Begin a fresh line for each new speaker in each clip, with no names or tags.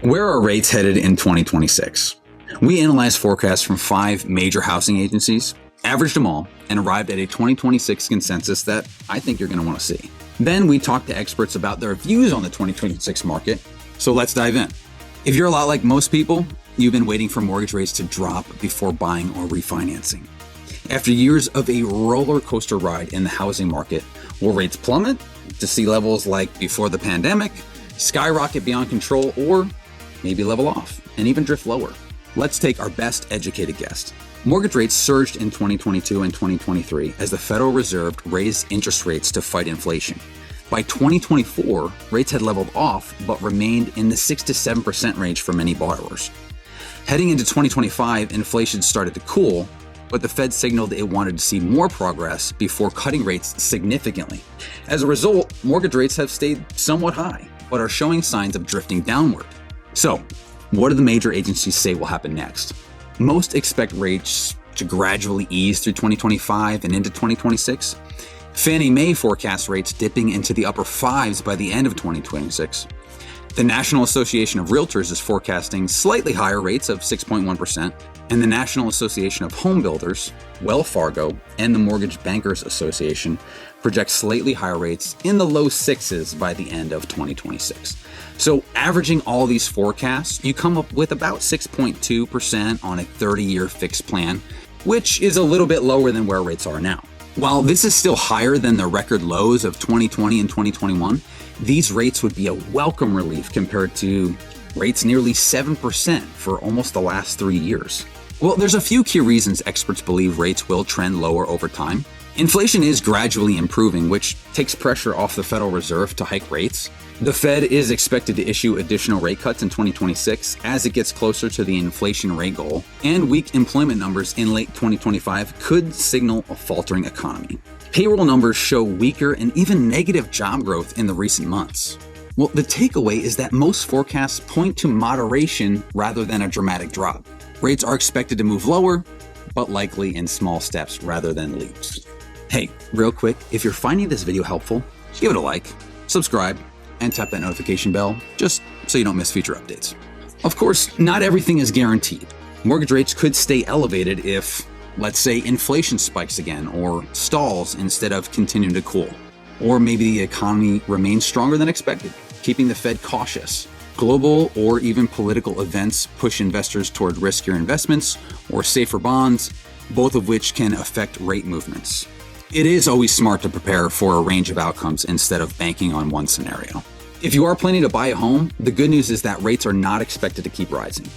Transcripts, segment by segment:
Where are rates headed in 2026? We analyzed forecasts from 5 major housing agencies, averaged them all, and arrived at a 2026 consensus that I think you're going to want to see. Then we talked to experts about their views on the 2026 market, so let's dive in. If you're a lot like most people, you've been waiting for mortgage rates to drop before buying or refinancing. After years of a roller coaster ride in the housing market, will rates plummet to see levels like before the pandemic, skyrocket beyond control, or maybe level off and even drift lower? Let's take our best educated guess. Mortgage rates surged in 2022 and 2023 as the Federal Reserve raised interest rates to fight inflation. By 2024, rates had leveled off but remained in the 6 to 7% range for many borrowers. Heading into 2025, inflation started to cool, but the Fed signaled it wanted to see more progress before cutting rates significantly. As a result, mortgage rates have stayed somewhat high, but are showing signs of drifting downward. So, what do the major agencies say will happen next? Most expect rates to gradually ease through 2025 and into 2026. Fannie Mae forecasts rates dipping into the upper 5s by the end of 2026. The National Association of Realtors is forecasting slightly higher rates of 6.1%, and the National Association of Home Builders, Wells Fargo, and the Mortgage Bankers Association project slightly higher rates in the low 6s by the end of 2026. So averaging all these forecasts, you come up with about 6.2% on a 30-year fixed plan, which is a little bit lower than where rates are now. While this is still higher than the record lows of 2020 and 2021, these rates would be a welcome relief compared to rates nearly 7% for almost the last 3 years. Well, there's a few key reasons experts believe rates will trend lower over time. Inflation is gradually improving, which takes pressure off the Federal Reserve to hike rates. The Fed is expected to issue additional rate cuts in 2026 as it gets closer to the inflation rate goal, and weak employment numbers in late 2025 could signal a faltering economy. Payroll numbers show weaker and even negative job growth in the recent months. Well, the takeaway is that most forecasts point to moderation rather than a dramatic drop. Rates are expected to move lower, but likely in small steps rather than leaps. Hey, real quick, if you're finding this video helpful, give it a like, subscribe, and tap that notification bell just so you don't miss future updates. Of course, not everything is guaranteed. Mortgage rates could stay elevated if, let's say, inflation spikes again or stalls instead of continuing to cool. Or maybe the economy remains stronger than expected, keeping the Fed cautious. Global or even political events push investors toward riskier investments or safer bonds, both of which can affect rate movements. It is always smart to prepare for a range of outcomes instead of banking on one scenario. If you are planning to buy a home, the good news is that rates are not expected to keep rising.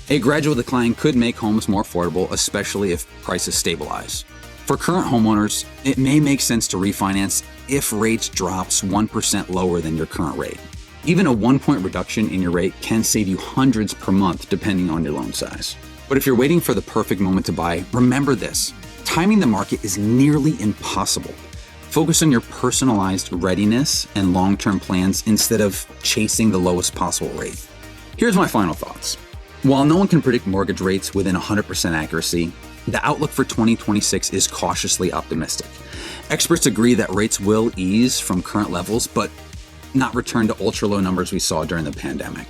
A gradual decline could make homes more affordable, especially if prices stabilize. For current homeowners, it may make sense to refinance if rates drops 1% lower than your current rate. Even a 1-point reduction in your rate can save you hundreds per month depending on your loan size. But if you're waiting for the perfect moment to buy, remember this: timing the market is nearly impossible. Focus on your personalized readiness and long-term plans instead of chasing the lowest possible rate. Here's my final thoughts. While no one can predict mortgage rates within 100% accuracy, the outlook for 2026 is cautiously optimistic. Experts agree that rates will ease from current levels, but not return to ultra-low numbers we saw during the pandemic.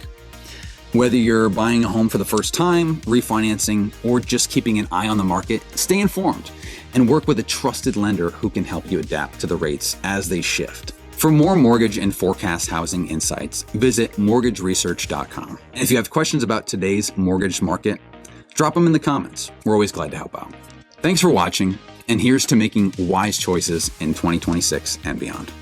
Whether you're buying a home for the first time, refinancing, or just keeping an eye on the market, stay informed and work with a trusted lender who can help you adapt to the rates as they shift. For more mortgage and forecast housing insights, visit mortgageresearch.com. And if you have questions about today's mortgage market, drop them in the comments. We're always glad to help out. Thanks for watching, and here's to making wise choices in 2026 and beyond.